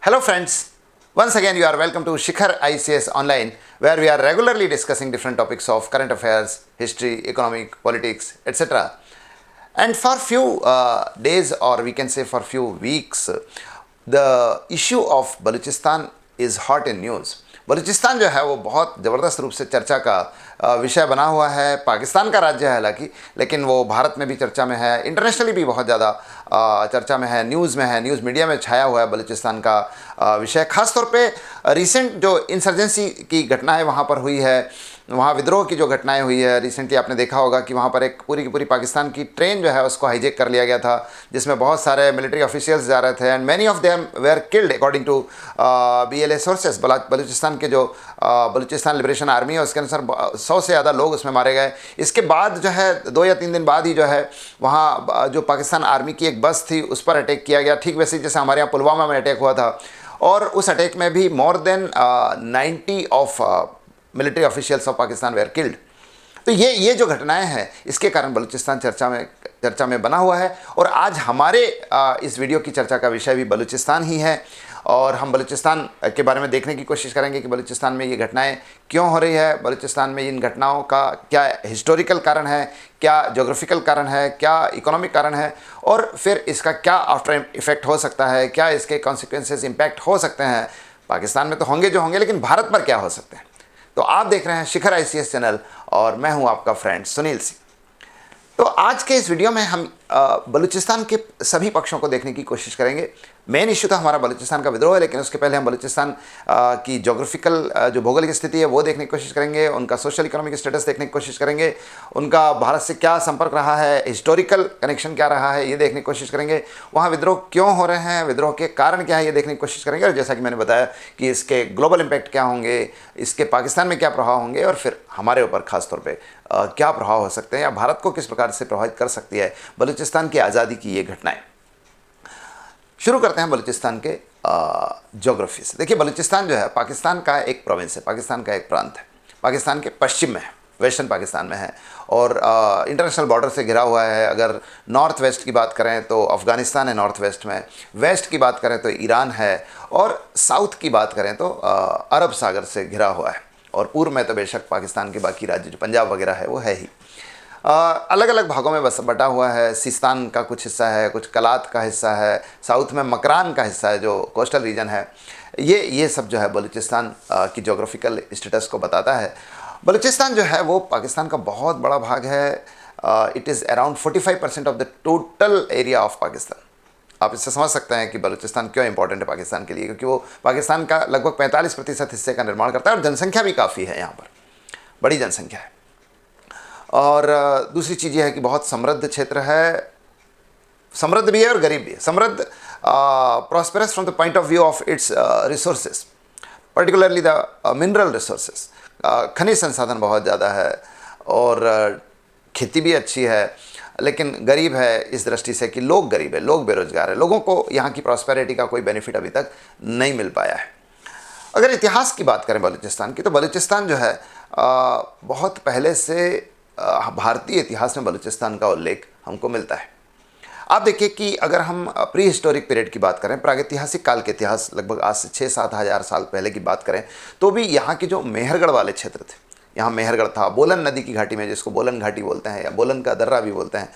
Hello friends, once again you are welcome to Shikhar ICS Online, where we are regularly discussing different topics of current affairs, history, economic, politics, etc. And for few days, or we can say for few weeks, the issue of Balochistan is hot in news. Balochistan जो है वो बहुत ज़बरदस्त रूप से चर्चा का विषय बना हुआ है। पाकिस्तान का राज्य है हालांकि, लेकिन वो भारत में भी चर्चा में है, इंटरनेशनली भी बहुत ज़्यादा चर्चा में है, न्यूज़ में है, न्यूज़ मीडिया में छाया हुआ है बलूचिस्तान का विषय। ख़ास तौर पे रिसेंट जो इंसर्जेंसी की घटनाएं वहाँ पर हुई है, वहाँ विद्रोह की जो घटनाएं हुई है, रिसेंटली आपने देखा होगा कि वहाँ पर एक पूरी की पूरी पाकिस्तान की ट्रेन जो है उसको हाईजेक कर लिया गया था, जिसमें बहुत सारे मिलिट्री ऑफिशियल्स जा रहे थे and many of them were killed according to BLA sources. Balochistan के जो बलूचिस्तान लिबरेशन आर्मी है उसके अनुसार 100 से ज़्यादा लोग उसमें मारे गए। इसके बाद जो है 2 या 3 दिन बाद ही जो है वहाँ जो पाकिस्तान आर्मी की एक बस थी उस पर अटैक किया गया, ठीक वैसे जैसे हमारे यहाँ पुलवामा में अटैक हुआ था। और उस अटैक में भी more than 90 of military officials of Pakistan where killed. तो ये जो घटनाएं हैं इसके कारण बलूचिस्तान चर्चा में बना हुआ है। और आज हमारे इस वीडियो की चर्चा का विषय भी बलूचिस्तान ही है, और हम बलूचिस्तान के बारे में देखने की कोशिश करेंगे कि बलूचिस्तान में ये घटनाएं क्यों हो रही है, बलूचिस्तान में इन घटनाओं का क्या हिस्टोरिकल कारण है, क्या ज्योग्राफिकल कारण है, क्या इकोनॉमिक कारण है, और फिर इसका क्या आफ्टर इफेक्ट हो सकता है, क्या इसके कॉन्सिक्वेंसेस इम्पैक्ट हो सकते हैं। पाकिस्तान में तो होंगे जो होंगे, लेकिन भारत पर क्या हो सकते हैं। तो आप देख रहे हैं शिखर ICS चैनल और मैं हूं आपका फ्रेंड सुनील सिंह। तो आज के इस वीडियो में हम बलूचिस्तान के सभी पक्षों को देखने की कोशिश करेंगे। मेन इशू तो हमारा बलूचिस्तान का विद्रोह है, लेकिन उसके पहले हम बलूचिस्तान की ज्योग्राफिकल जो भौगोलिक स्थिति है वो देखने की कोशिश करेंगे, उनका सोशल इकोनॉमिक स्टेटस देखने की कोशिश करेंगे, उनका भारत से क्या संपर्क रहा है, हिस्टोरिकल कनेक्शन क्या रहा है ये देखने की कोशिश करेंगे, वहाँ विद्रोह क्यों हो रहे हैं, विद्रोह के कारण क्या है ये देखने की कोशिश करेंगे, और जैसा कि मैंने बताया कि इसके ग्लोबल इम्पैक्ट क्या होंगे, इसके पाकिस्तान में क्या प्रभाव होंगे, और फिर हमारे ऊपर खास तौर पर क्या प्रभाव हो सकते हैं या भारत को किस प्रकार से प्रभावित कर सकती है बलूचिस्तान की आज़ादी की ये घटनाएं। शुरू करते हैं बलूचिस्तान के ज्योग्राफी से। देखिए, बलूचिस्तान जो है पाकिस्तान का एक प्रोविंस है, पाकिस्तान का एक प्रांत है, पाकिस्तान के पश्चिम में है, वेस्टर्न पाकिस्तान में है, और इंटरनेशनल बॉर्डर से घिरा हुआ है। अगर नॉर्थ वेस्ट की बात करें तो अफ़गानिस्तान है नॉर्थ वेस्ट में, वेस्ट की बात करें तो ईरान है, और साउथ की बात करें तो अरब सागर से घिरा हुआ है, और पूर्व में तो बेशक पाकिस्तान के बाकी राज्य जो पंजाब वगैरह है वो है ही। अलग अलग भागों में बस बटा हुआ है। सिस्तान का कुछ हिस्सा है, कुछ कलात का हिस्सा है, साउथ में मकरान का हिस्सा है जो कोस्टल रीजन है। ये सब जो है बलूचिस्तान की ज्योग्राफिकल स्टेटस को बताता है। बलूचिस्तान जो है वो पाकिस्तान का बहुत बड़ा भाग है। It is around 45% of the total area of Pakistan. आप इससे समझ सकते हैं कि बलूचिस्तान क्यों इंपॉर्टेंट है पाकिस्तान के लिए, क्योंकि वो पाकिस्तान का लगभग 45% हिस्से का निर्माण करता है, और जनसंख्या भी काफ़ी है, यहाँ पर बड़ी जनसंख्या है। और दूसरी चीज़ ये है कि बहुत समृद्ध क्षेत्र है, समृद्ध भी है और गरीब भी है। समृद्ध prosperous from the point of view of its resources, particularly the mineral resources. खनिज संसाधन बहुत ज़्यादा है, और खेती भी अच्छी है, लेकिन गरीब है इस दृष्टि से कि लोग गरीब है, लोग बेरोजगार है, लोगों को यहाँ की प्रॉस्पेरिटी का कोई बेनिफिट अभी तक नहीं मिल पाया है। अगर इतिहास की बात करें बलूचिस्तान की, तो बलूचिस्तान जो है बहुत पहले से भारतीय इतिहास में बलूचिस्तान का उल्लेख हमको मिलता है। आप देखिए कि अगर हम प्री हिस्टोरिक पीरियड की बात करें, प्रागैतिहासिक काल के इतिहास, लगभग आज से 6-7 हज़ार साल पहले की बात करें, तो भी यहाँ के जो मेहरगढ़ वाले क्षेत्र थे, यहाँ मेहरगढ़ था, बोलन नदी की घाटी में, जिसको बोलन घाटी बोलते हैं या बोलन का दर्रा भी बोलते हैं,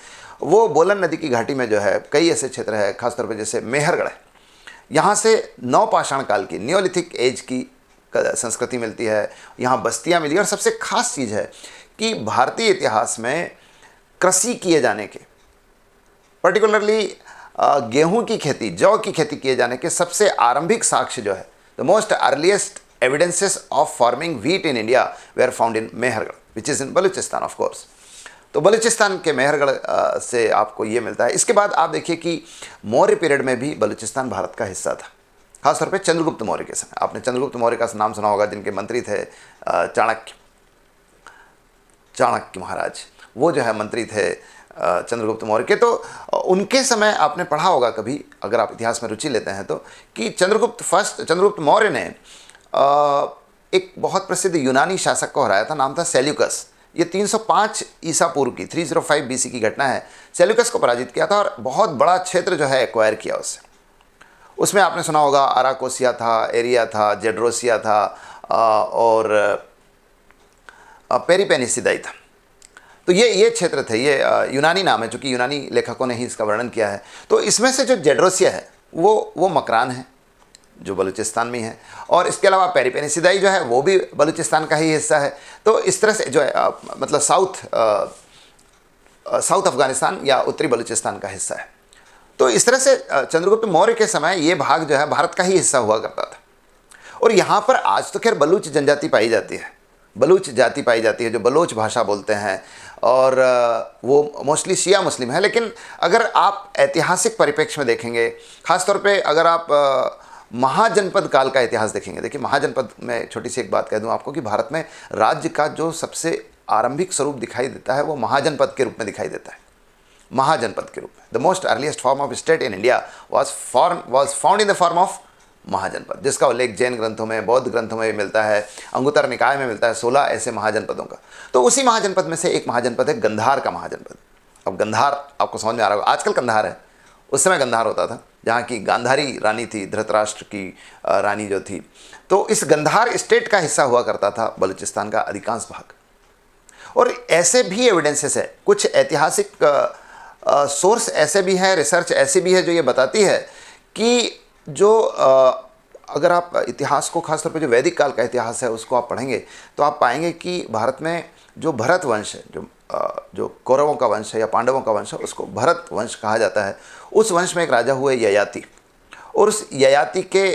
वो बोलन नदी की घाटी में जो है कई ऐसे क्षेत्र है, खासतौर पर जैसे मेहरगढ़ है। यहाँ से नवपाषाण काल की, नियोलिथिक एज की संस्कृति मिलती है, यहाँ बस्तियाँ मिली। और सबसे खास चीज़ है कि भारतीय इतिहास में कृषि किए जाने के, पर्टिकुलरली गेहूं की खेती, जौ की खेती किए जाने के सबसे आरंभिक साक्ष्य जो है, the most earliest evidences of farming wheat in India were found in Mehrgarh, which is in Balochistan of course. तो बलूचिस्तान के मेहरगढ़ से आपको ये मिलता है। इसके बाद आप देखिए कि मौर्य पीरियड में भी बलूचिस्तान भारत का हिस्सा था, खासतौर पे चंद्रगुप्त मौर्य के समय। आपने चंद्रगुप्त मौर्य का नाम सुना होगा, जिनके मंत्री थे चाणक्य महाराज, वो जो है मंत्री थे चंद्रगुप्त मौर्य के। तो उनके समय आपने पढ़ा होगा कभी, अगर आप इतिहास में रुचि लेते हैं तो, कि चंद्रगुप्त मौर्य ने एक बहुत प्रसिद्ध यूनानी शासक को हराया था, नाम था सेल्यूकस। ये 305 ईसा पूर्व की 305 BC की घटना है। सेल्यूकस को पराजित किया था और बहुत बड़ा क्षेत्र जो है एक्वायर किया उससे। उसमें आपने सुना होगा अराकोसिया था, एरिया था, जेड्रोसिया था और पेरिपेनिसिदाई था। तो ये क्षेत्र थे, ये यूनानी नाम है, चूँकि यूनानी लेखकों ने ही इसका वर्णन किया है। तो इसमें से जो जेड्रोसिया है वो मकरान है जो बलूचिस्तान में है, और इसके अलावा पेरिपेनिसिदाई जो है वो भी बलूचिस्तान का ही हिस्सा है। तो इस तरह से जो है मतलब साउथ अफगानिस्तान या उत्तरी बलूचिस्तान का हिस्सा है। तो इस तरह से चंद्रगुप्त मौर्य के समय ये भाग जो है भारत का ही हिस्सा हुआ करता था। और यहाँ पर आज तो खैर बलूच जनजाति पाई जाती है, बलूच जाति पाई जाती है जो बलोच भाषा बोलते हैं, और वो मोस्टली शिया मुस्लिम है। लेकिन अगर आप ऐतिहासिक परिप्रेक्ष्य में देखेंगे, खासतौर पे अगर आप महाजनपद काल का इतिहास देखेंगे, देखिए महाजनपद में छोटी सी एक बात कह दूं आपको कि भारत में राज्य का जो सबसे आरंभिक स्वरूप दिखाई देता है वो महाजनपद के रूप में दिखाई देता है। महाजनपद के रूप में the most earliest form of state in India was found in the form of Mahajanapada, जिसका उल्लेख जैन ग्रंथों में, बौद्ध ग्रंथों में मिलता है, अंगुत्तर निकाय में मिलता है, 16 ऐसे महाजनपदों का। तो उसी महाजनपद में से एक महाजनपद है गंधार का महाजनपद। अब गंधार आपको समझ में आ रहा होगा, आजकल कंधार है, उस समय गंधार होता था, जहाँ की गांधारी रानी थी, धृतराष्ट्र की रानी जो थी। तो इस गंधार स्टेट का हिस्सा हुआ करता था बलूचिस्तान का अधिकांश भाग। और ऐसे भी एविडेंसेस है, कुछ ऐतिहासिक सोर्स ऐसे भी हैं, रिसर्च ऐसी भी है जो ये बताती है कि जो अगर आप इतिहास को, खासतौर पे जो वैदिक काल का इतिहास है उसको आप पढ़ेंगे तो आप पाएंगे कि भारत में जो भरत वंश है, जो कौरवों का वंश है या पांडवों का वंश है, उसको भरत वंश कहा जाता है। उस वंश में एक राजा हुए ययाति, और उस ययाति के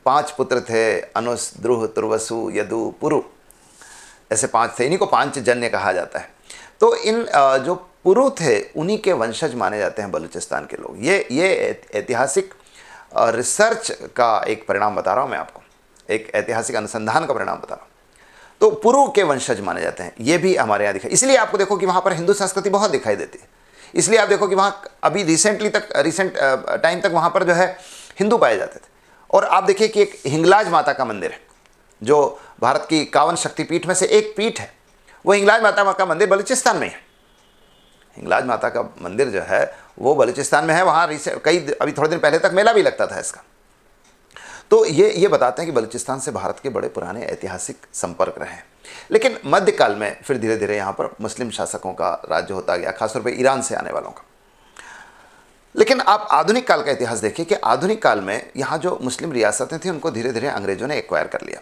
5 पुत्र थे, अनुस, द्रुह, तुर्वसु, यदु, पुरु, ऐसे 5 थे। इन्हीं को पांचजन्य कहा जाता है। तो इन जो पुरु थे उन्हीं के वंशज माने जाते हैं बलूचिस्तान के लोग। ये ऐतिहासिक रिसर्च का एक परिणाम बता रहा हूँ मैं आपको, एक ऐतिहासिक अनुसंधान का परिणाम बता रहा हूँ। तो पुरु के वंशज माने जाते हैं, ये भी हमारे यहाँ दिखाई। इसलिए आपको देखो कि वहाँ पर हिंदू संस्कृति बहुत दिखाई देती है। इसलिए आप देखो कि वहाँ अभी रिसेंट टाइम तक वहाँ पर जो है हिंदू पाए जाते थे। और आप देखिए कि एक हिंगलाज माता का मंदिर है, जो भारत की 51 शक्तिपीठ में से एक पीठ है, वो हिंगलाज माता का मंदिर बलूचिस्तान में है। हिंगलाज माता का मंदिर जो है वो बलूचिस्तान में है। वहाँ अभी थोड़े दिन पहले तक मेला भी लगता था इसका। तो ये बताते हैं कि बलूचिस्तान से भारत के बड़े पुराने ऐतिहासिक संपर्क रहे हैं। लेकिन मध्यकाल में फिर धीरे धीरे यहाँ पर मुस्लिम शासकों का राज्य होता गया, खासतौर पर ईरान से आने वालों का। लेकिन आप आधुनिक काल का इतिहास देखिए कि आधुनिक काल में यहाँ जो मुस्लिम रियासतें थी उनको धीरे धीरे अंग्रेजों ने एक्वायर कर लिया।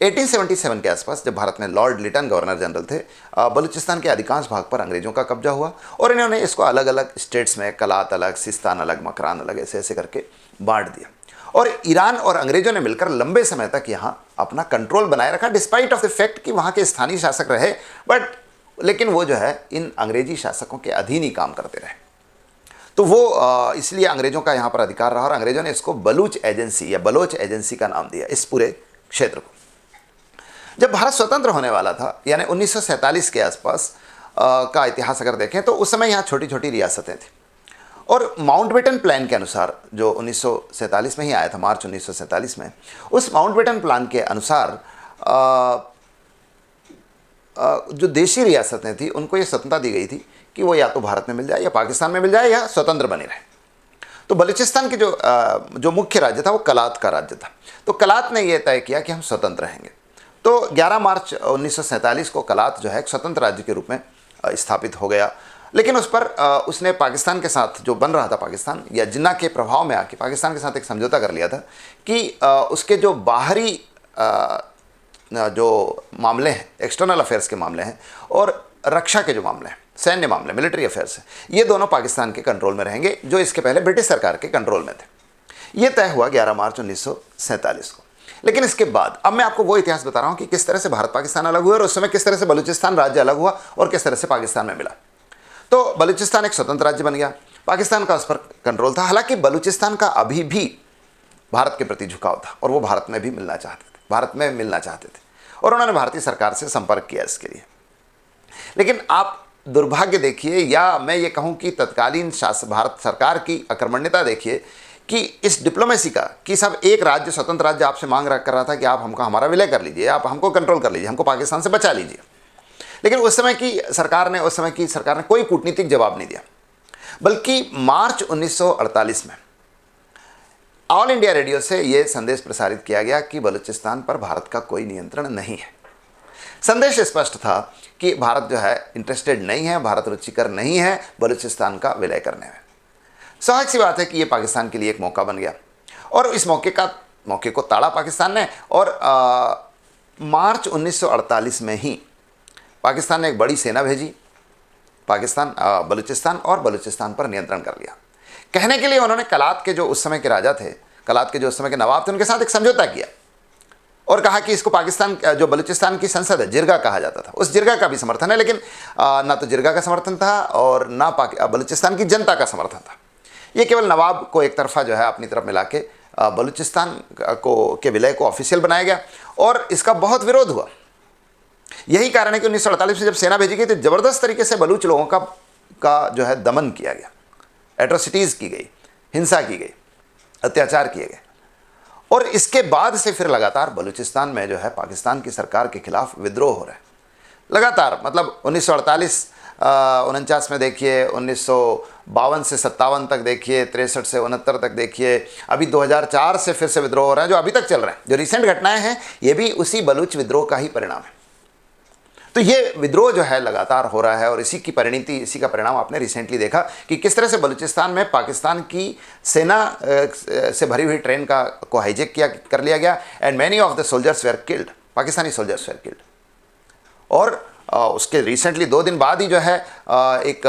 1877 के आसपास जब भारत में लॉर्ड लिटन गवर्नर जनरल थे, बलूचिस्तान के अधिकांश भाग पर अंग्रेजों का कब्जा हुआ और इन्होंने इसको अलग अलग स्टेट्स में, कलात अलग, सिस्तान अलग, मकरान अलग, ऐसे ऐसे करके बांट दिया। और ईरान और अंग्रेजों ने मिलकर लंबे समय तक यहाँ अपना कंट्रोल बनाए रखा, डिस्पाइट ऑफ द फैक्ट कि वहाँ के स्थानीय शासक रहे, लेकिन वो जो है इन अंग्रेजी शासकों के अधीन ही काम करते रहे। तो वो इसलिए अंग्रेजों का यहाँ पर अधिकार रहा और अंग्रेजों ने इसको बलूच एजेंसी या बलोच एजेंसी का नाम दिया इस पूरे क्षेत्र को। जब भारत स्वतंत्र होने वाला था, यानी 1947 के आसपास का इतिहास अगर देखें तो उस समय यहाँ छोटी छोटी रियासतें थी। और माउंटबेटन प्लान के अनुसार, जो 1947 में ही आया था, मार्च 1947 में, उस माउंटबेटन प्लान के अनुसार जो देशी रियासतें थी उनको ये स्वतंत्रता दी गई थी कि वो या तो भारत में मिल जाए या पाकिस्तान में मिल जाए या स्वतंत्र बने रहे। तो बलूचिस्तान के जो मुख्य राज्य था वो कलात का राज्य था। तो कलात ने यह तय किया कि हम स्वतंत्र रहेंगे। तो 11 मार्च 1947 को कलात जो है एक स्वतंत्र राज्य के रूप में स्थापित हो गया। लेकिन उस पर उसने पाकिस्तान के साथ, जो बन रहा था पाकिस्तान या जिन्ना के प्रभाव में आके पाकिस्तान के साथ एक समझौता कर लिया था कि उसके जो बाहरी जो मामले हैं, एक्सटर्नल अफेयर्स के मामले हैं, और रक्षा के जो मामले हैं, सैन्य मामले, मिलिट्री अफेयर्स हैं, ये दोनों पाकिस्तान के कंट्रोल में रहेंगे, जो इसके पहले ब्रिटिश सरकार के कंट्रोल में थे। ये तय हुआ 11 मार्च 1947 को। लेकिन इसके बाद अब मैं आपको वो इतिहास बता रहा हूँ कि किस तरह से भारत पाकिस्तान अलग हुआ और उस समय किस तरह से बलूचिस्तान राज्य अलग हुआ और किस तरह से पाकिस्तान में मिला। तो बलूचिस्तान एक स्वतंत्र राज्य बन गया, पाकिस्तान का उस पर कंट्रोल था। हालांकि बलूचिस्तान का अभी भी भारत के प्रति झुकाव था और वो भारत में भी मिलना चाहते थे, भारत में मिलना चाहते थे, और उन्होंने भारतीय सरकार से संपर्क किया इसके लिए। लेकिन आप दुर्भाग्य देखिए, या मैं ये कहूँ कि तत्कालीन भारत सरकार की अकर्मण्यता देखिए कि इस डिप्लोमेसी का, कि सब एक राज्य, स्वतंत्र राज्य आपसे मांग कर रहा था कि आप हमको हमारा विलय कर लीजिए, आप हमको कंट्रोल कर लीजिए, हमको पाकिस्तान से बचा लीजिए। लेकिन उस समय की सरकार ने कोई कूटनीतिक जवाब नहीं दिया। बल्कि मार्च 1948 में ऑल इंडिया रेडियो से ये संदेश प्रसारित किया गया कि बलूचिस्तान पर भारत का कोई नियंत्रण नहीं है। संदेश स्पष्ट था कि भारत जो है इंटरेस्टेड नहीं है, भारत रुचिकर नहीं है बलूचिस्तान का विलय करने में। स्वाभाविक सी बात है कि ये पाकिस्तान के लिए एक मौका बन गया और इस मौके को ताड़ा पाकिस्तान ने। और मार्च 1948 में ही पाकिस्तान ने एक बड़ी सेना भेजी बलूचिस्तान और बलूचिस्तान पर नियंत्रण कर लिया। कहने के लिए उन्होंने कलात के जो उस समय के राजा थे, कलात के जो उस समय के नवाब थे, उनके साथ एक समझौता किया और कहा कि इसको पाकिस्तान जो बलूचिस्तान की संसद है, जिरगा कहा जाता था, उस जिरगा का भी समर्थन है, लेकिन ना तो जिरगा का समर्थन था और ना बलूचिस्तान की जनता का समर्थन था। ये केवल नवाब को एक तरफा जो है अपनी तरफ मिला के बलूचिस्तान के विलय को ऑफिशियल बनाया गया और इसका बहुत विरोध हुआ। यही कारण है कि 1948 में जब सेना भेजी गई तो ज़बरदस्त तरीके से बलूच लोगों का जो है दमन किया गया, एट्रोसिटीज़ की गई, हिंसा की गई, अत्याचार किए गए। और इसके बाद से फिर लगातार बलूचिस्तान में जो है पाकिस्तान की सरकार के खिलाफ विद्रोह हो रहे हैं लगातार। मतलब 1948-49 में देखिए, 1952 से 57 तक देखिए, 63 से 69 तक देखिए, अभी 2004 से फिर से विद्रोह हो रहा है जो अभी तक चल रहे हैं। जो रिसेंट घटनाएं हैं ये भी उसी बलूच विद्रोह का ही परिणाम है। तो ये विद्रोह जो है लगातार हो रहा है और इसी की परिणति, इसी का परिणाम आपने रिसेंटली देखा कि किस तरह से बलूचिस्तान में पाकिस्तान की सेना से भरी हुई ट्रेन को हाईजैक कर लिया गया and many of the soldiers where killed, Pakistani soldiers where killed. और उसके रिसेंटली 2 दिन बाद ही जो है एक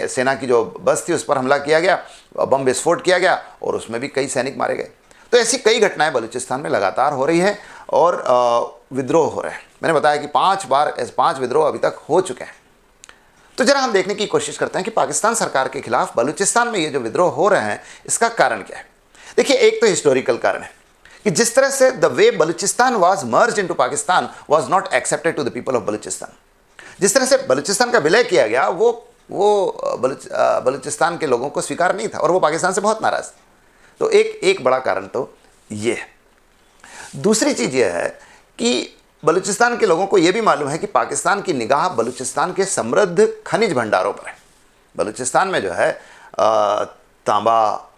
सेना की जो बस थी उस पर हमला किया गया, बम विस्फोट किया गया और उसमें भी कई सैनिक मारे गए। तो ऐसी कई घटनाएं बलूचिस्तान में लगातार हो रही हैं और विद्रोह हो रहे हैं। मैंने बताया कि 5 विद्रोह अभी तक हो चुके हैं। तो जरा हम देखने की कोशिश करते हैं कि पाकिस्तान सरकार के खिलाफ बलूचिस्तान में ये जो विद्रोह हो रहे हैं इसका कारण क्या है। देखिए, एक तो हिस्टोरिकल कारण है कि जिस तरह से the way Balochistan was merged into Pakistan was not accepted to the people of Balochistan. जिस तरह से बलूचिस्तान का विलय किया गया वो बलूचिस्तान के लोगों को स्वीकार नहीं था और वो पाकिस्तान से बहुत नाराज थे। तो एक बड़ा कारण तो ये है। दूसरी चीज़ ये है कि बलूचिस्तान के लोगों को ये भी मालूम है कि पाकिस्तान की निगाह बलूचिस्तान के समृद्ध खनिज भंडारों पर है। बलूचिस्तान में जो है तांबा,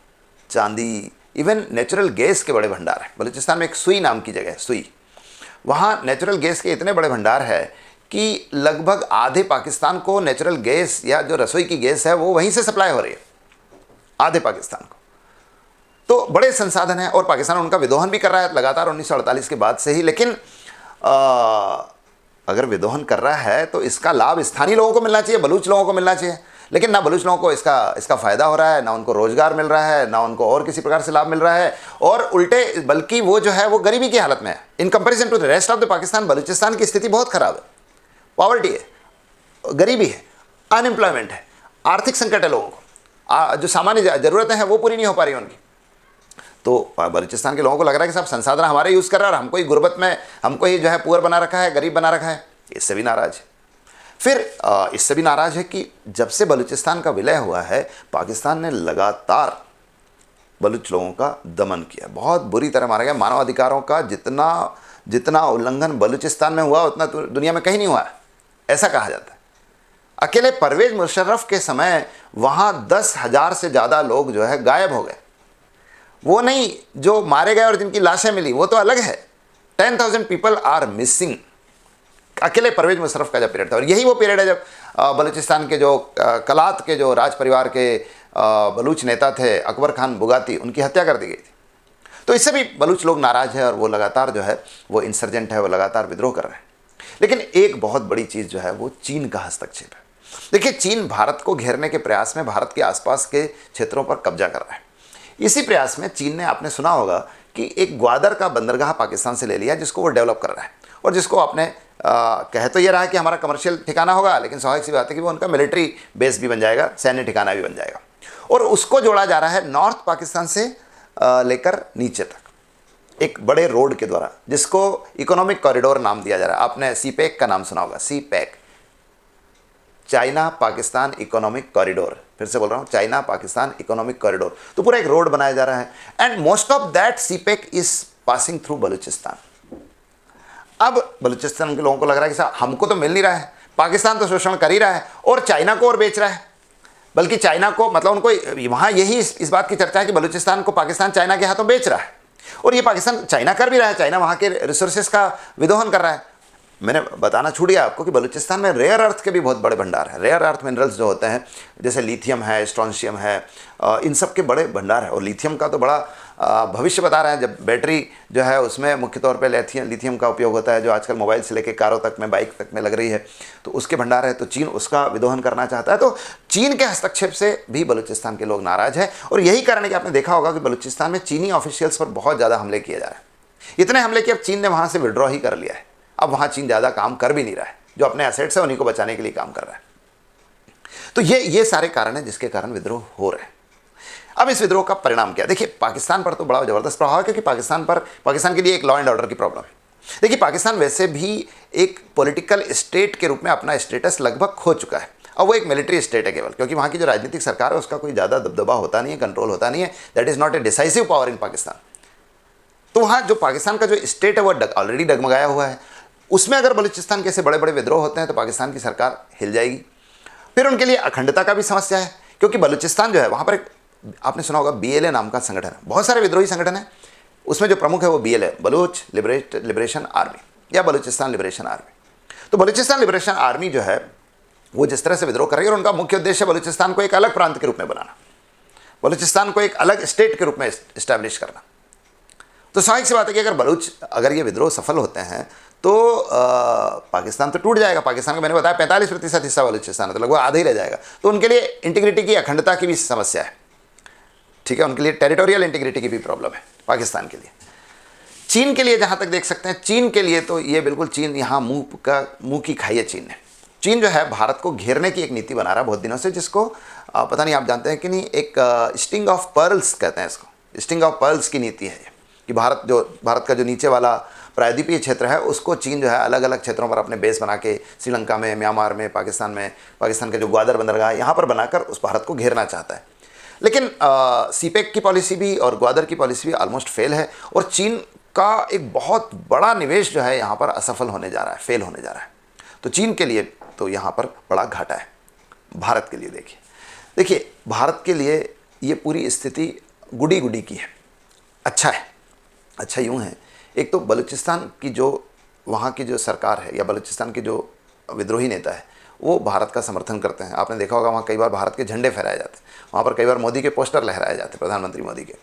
चांदी, इवन नेचुरल गैस के बड़े भंडार हैं। बलूचिस्तान में एक सुई नाम की जगह है, सुई, वहाँ नेचुरल गैस के इतने बड़े भंडार है कि लगभग आधे पाकिस्तान को नेचुरल गैस या जो रसोई की गैस है वो वहीं से सप्लाई हो रही है, आधे पाकिस्तान को। तो बड़े संसाधन हैं और पाकिस्तान उनका विदोहन भी कर रहा है लगातार 1948 के बाद से ही। लेकिन अगर विदोहन कर रहा है तो इसका लाभ स्थानीय लोगों को मिलना चाहिए, बलूच लोगों को मिलना चाहिए। लेकिन ना बलूच लोगों को इसका फ़ायदा हो रहा है, ना उनको रोज़गार मिल रहा है, ना उनको और किसी प्रकार से लाभ मिल रहा है और उल्टे बल्कि वो जो है वो गरीबी की हालत में है। In comparison to the rest of the Pakistan, Balochistan की स्थिति बहुत ख़राब है। पॉवर्टी है, गरीबी है, अनएम्प्लॉयमेंट है, आर्थिक संकट है, लोगों को जो सामान्य ज़रूरतें हैं वो पूरी नहीं हो पा रही उनकी। तो बलूचिस्तान के लोगों को लग रहा है कि सब संसाधन हमारे यूज़ कर रहा है और हमको ही गुर्बत में, हमको ही जो है पुअर बना रखा है, गरीब बना रखा है। इससे भी नाराज़ है। फिर इससे भी नाराज़ है कि जब से बलूचिस्तान का विलय हुआ है पाकिस्तान ने लगातार बलूच लोगों का दमन किया, बहुत बुरी तरह मारा गया। मानवाधिकारों का जितना उल्लंघन बलूचिस्तान में हुआ उतना दुनिया में कहीं नहीं हुआ है, ऐसा कहा जाता है। अकेले परवेज मुशर्रफ के समय वहाँ 10,000 से ज़्यादा लोग जो है गायब हो गए। वो नहीं जो मारे गए और जिनकी लाशें मिली, वो तो अलग है। 10,000 पीपल आर मिसिंग अकेले परवेज मुशर्रफ का जब पीरियड था। और यही वो पीरियड है जब बलूचिस्तान के जो कलात के जो राज परिवार के बलूच नेता थे अकबर खान बुगाती, उनकी हत्या कर दी गई थी। तो इससे भी बलूच लोग नाराज़ है और वो लगातार जो है वो इंसर्जेंट है, वो लगातार विद्रोह कर रहे हैं। लेकिन एक बहुत बड़ी चीज़ जो है वो चीन का हस्तक्षेप है। देखिए, चीन भारत को घेरने के प्रयास में भारत के आसपास के क्षेत्रों पर कब्जा कर रहा है। इसी प्रयास में चीन ने, आपने सुना होगा कि एक ग्वादर का बंदरगाह पाकिस्तान से ले लिया जिसको वो डेवलप कर रहा है और जिसको आपने कह तो ये रहा है कि हमारा कमर्शियल ठिकाना होगा, लेकिन स्वाभाविक सी बात है कि वो उनका मिलिट्री बेस भी बन जाएगा, सैन्य ठिकाना भी बन जाएगा। और उसको जोड़ा जा रहा है नॉर्थ पाकिस्तान से लेकर नीचे तक एक बड़े रोड के द्वारा, जिसको इकोनॉमिक कॉरिडोर नाम दिया जा रहा है। आपने सीपैक का नाम सुना होगा, CPEC, China Pakistan economic corridor. फिर से बोल रहा हूँ, चाइना पाकिस्तान इकोनॉमिक कॉरिडोर। तो पूरा एक रोड बनाया जा रहा है and most of that CPEC is passing through Balochistan. अब बलूचिस्तान के लोगों को लग रहा है कि साहब हमको तो मिल नहीं रहा है, पाकिस्तान तो शोषण कर ही रहा है और चाइना को और बेच रहा है। बल्कि चाइना को, मतलब उनको वहाँ यही इस बात की चर्चा है कि बलूचिस्तान को पाकिस्तान चाइना के हाथों बेच रहा है, और ये पाकिस्तान चाइना कर भी रहा है, चाइना वहाँ के रिसोर्सेज का विदोहन कर रहा है। मैंने बताना छूट गया आपको कि बलूचिस्तान में रेयर अर्थ के भी बहुत बड़े भंडार हैं। रेयर अर्थ मिनरल्स जो होते हैं, जैसे लिथियम है, स्ट्रोंशियम है, इन सब के बड़े भंडार है। और लिथियम का तो बड़ा भविष्य बता रहे हैं। जब बैटरी जो है उसमें मुख्य तौर पे लिथियम का उपयोग होता है, जो आजकल मोबाइल से लेकर कारों तक में, बाइक तक में लग रही है, तो उसके भंडार है। तो चीन उसका विदोहन करना चाहता है। तो चीन के हस्तक्षेप से भी बलूचिस्तान के लोग नाराज हैं, और यही कारण है कि आपने देखा होगा कि बलूचिस्तान में चीनी ऑफिशियल्स पर बहुत ज़्यादा हमले किए जा रहे हैं। इतने हमले कि अब चीन ने वहाँ से विड्रॉ ही कर लिया है। अब वहाँ चीन ज़्यादा काम कर भी नहीं रहा है, जो अपने एसेट्स है उन्हीं को बचाने के लिए काम कर रहा है। तो ये सारे कारण हैं जिसके कारण विद्रोह हो रहे हैं। अब इस विद्रोह का परिणाम क्या? देखिए, पाकिस्तान पर तो बड़ा ज़बरदस्त प्रभाव है, क्योंकि पाकिस्तान के लिए एक लॉ एंड ऑर्डर की प्रॉब्लम है। देखिए, पाकिस्तान वैसे भी एक पॉलिटिकल स्टेट के रूप में अपना स्टेटस लगभग खो चुका है। अब वो एक मिलिट्री स्टेट है केवल, क्योंकि वहाँ की जो राजनीतिक सरकार है उसका कोई ज़्यादा दबदबा होता नहीं है, कंट्रोल होता नहीं है। That is not a decisive power in Pakistan. तो वहाँ जो पाकिस्तान का जो स्टेट है वो ऑलरेडी डगमगाया हुआ है। उसमें अगर बलूचिस्तान के ऐसे बड़े बड़े विद्रोह होते हैं तो पाकिस्तान की सरकार हिल जाएगी। फिर उनके लिए अखंडता का भी समस्या है, क्योंकि बलूचिस्तान जो है वहाँ पर एक, आपने सुना होगा, BLA नाम का संगठन है। बहुत सारे विद्रोही संगठन है, उसमें जो प्रमुख है वो BLA, बलूच लिबरेशन आर्मी या बलूचिस्तान लिबरेशन आर्मी। तो बलूचिस्तान लिबरेशन आर्मी जो है वो जिस तरह से विद्रोह कर रही है, और उनका मुख्य उद्देश्य बलूचिस्तान को एक अलग प्रांत के रूप में बनाना, बलूचिस्तान को एक अलग स्टेट के रूप में इस्टेब्लिश करना। तो स्वाभाविक सी बात है कि अगर ये विद्रोह सफल होते हैं तो पाकिस्तान तो टूट जाएगा। पाकिस्तान का मैंने बताया 45% हिस्सा बलूचिस्तान है, तो लगभग आधा ही रह जाएगा। तो उनके लिए इंटीग्रिटी की, अखंडता की भी समस्या है। ठीक है, उनके लिए टेरिटोरियल इंटीग्रिटी की भी प्रॉब्लम है पाकिस्तान के लिए। चीन के लिए जहाँ तक देख सकते हैं, चीन के लिए तो ये बिल्कुल, चीन यहाँ मुँह की खाई है चीन ने। चीन जो है भारत को घेरने की एक नीति बना रहा है बहुत दिनों से, जिसको पता नहीं आप जानते हैं कि नहीं, एक स्टिंग ऑफ पर्ल्स कहते हैं इसको। स्टिंग ऑफ पर्ल्स की नीति है ये, कि भारत का जो नीचे वाला प्रायद्वीपीय क्षेत्र है उसको चीन जो है अलग अलग क्षेत्रों पर अपने बेस बना के, श्रीलंका में, म्यांमार में, पाकिस्तान के जो ग्वादर बंदरगाह है यहाँ पर बनाकर उस भारत को घेरना चाहता है। लेकिन सीपेक की पॉलिसी भी और ग्वादर की पॉलिसी भी ऑलमोस्ट फेल है, और चीन का एक बहुत बड़ा निवेश जो है यहाँ पर असफल होने जा रहा है, फेल होने जा रहा है। तो चीन के लिए तो यहाँ पर बड़ा घाटा है। भारत के लिए देखिए भारत के लिए ये पूरी स्थिति गुडी गुडी की है। अच्छा यूँ है, एक तो बलूचिस्तान की जो वहाँ की जो सरकार है, या बलूचिस्तान के जो विद्रोही नेता है, वो भारत का समर्थन करते हैं। आपने देखा होगा वहाँ कई बार भारत के झंडे फहराए जाते हैं, वहाँ पर कई बार मोदी के पोस्टर लहराए जाते हैं, प्रधानमंत्री मोदी के।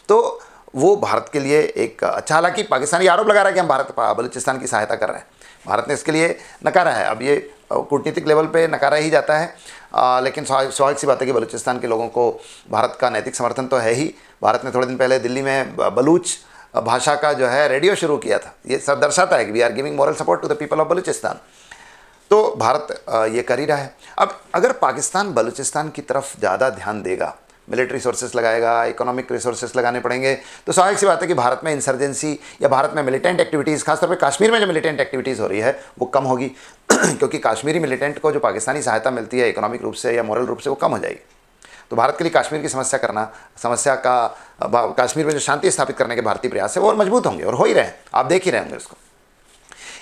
तो वो भारत के लिए एक अच्छा, हालांकि पाकिस्तानी आरोप लगा रहा है कि हम बलूचिस्तान की सहायता कर रहे हैं। भारत ने इसके लिए नकारा है। अब ये कूटनीतिक लेवल पे नकारा ही जाता है, लेकिन स्वाभाविक सी बात है कि बलूचिस्तान के लोगों को भारत का नैतिक समर्थन तो है ही। भारत ने थोड़े दिन पहले दिल्ली में बलूच भाषा का जो है रेडियो शुरू किया था। ये सब दर्शाता है कि we are giving moral support to the people of Balochistan. तो भारत ये कर ही रहा है। अब अगर पाकिस्तान बलूचिस्तान की तरफ ज़्यादा ध्यान देगा, मिलिट्री रिसोर्सेस लगाएगा, इकोनॉमिक रिसोर्सेस लगाने पड़ेंगे, तो स्वाभाविक सी बात है कि भारत में इंसर्जेंसी या भारत में मिलिटेंट एक्टिविटीज़, खासतौर पे कश्मीर में जो मिलिटेंट एक्टिविटीज़ हो रही है वो कम होगी क्योंकि कश्मीरी मिलिटेंट को जो पाकिस्तानी सहायता मिलती है इकोनॉमिक रूप से या मॉरल रूप से, वो कम हो जाएगी। तो भारत के लिए कश्मीर की कश्मीर में जो शांति स्थापित करने के भारतीय प्रयास है वो और मजबूत होंगे, और हो ही रहे हैं, आप देख ही रहे होंगे इसको।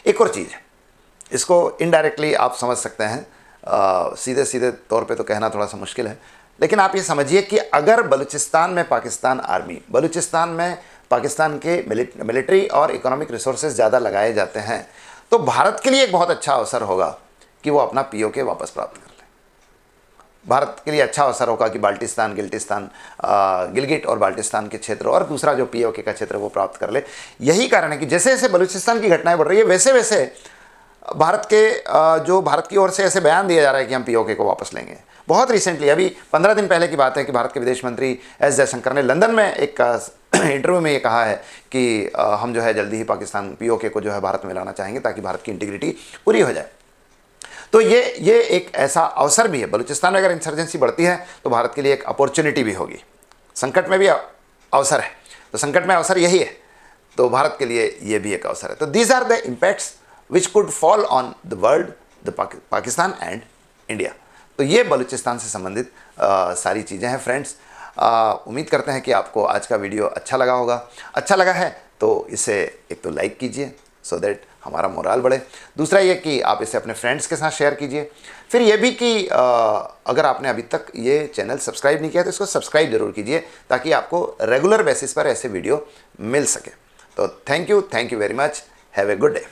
एक और चीज़ है, इसको इनडायरेक्टली आप समझ सकते हैं, सीधे तौर पे तो कहना थोड़ा सा मुश्किल है, लेकिन आप ये समझिए कि अगर बलूचिस्तान में पाकिस्तान के मिलिट्री और इकोनॉमिक रिसोर्सेज ज़्यादा लगाए जाते हैं, तो भारत के लिए एक बहुत अच्छा अवसर होगा कि वो अपना POK वापस प्राप्त कर ले। भारत के लिए अच्छा अवसर होगा कि गिलगिट और बाल्टिस्तान के क्षेत्र और दूसरा जो POK का क्षेत्र वो प्राप्त कर ले। यही कारण है कि जैसे जैसे बलूचिस्तान की घटनाएं बढ़ रही है, वैसे वैसे भारत की ओर से ऐसे बयान दिया जा रहा है कि हम POK को वापस लेंगे। बहुत रिसेंटली, अभी 15 दिन पहले की बात है कि भारत के विदेश मंत्री S जयशंकर ने लंदन में एक इंटरव्यू में ये कहा है कि हम जो है जल्दी ही पाकिस्तान POK को जो है भारत में लाना चाहेंगे ताकि भारत की इंटीग्रिटी पूरी हो जाए। तो ये एक ऐसा अवसर भी है। बलूचिस्तान में अगर इंसर्जेंसी बढ़ती है तो भारत के लिए एक अपॉर्चुनिटी भी होगी। संकट में भी अवसर है, तो संकट में अवसर यही है, तो भारत के लिए ये भी एक अवसर है। तो these are the impacts which could fall on the world, the Pakistan and India. तो ये बलूचिस्तान से संबंधित सारी चीज़ें हैं फ्रेंड्स। उम्मीद करते हैं कि आपको आज का वीडियो अच्छा लगा होगा। अच्छा लगा है तो इसे एक तो लाइक कीजिए, सो दैट हमारा मोराल बढ़े। दूसरा ये कि आप इसे अपने फ्रेंड्स के साथ शेयर कीजिए। फिर ये भी कि अगर आपने अभी तक ये चैनल सब्सक्राइब नहीं किया तो इसको सब्सक्राइब जरूर कीजिए, ताकि आपको रेगुलर बेसिस पर ऐसे वीडियो मिल सके। तो thank you very much, have a good day.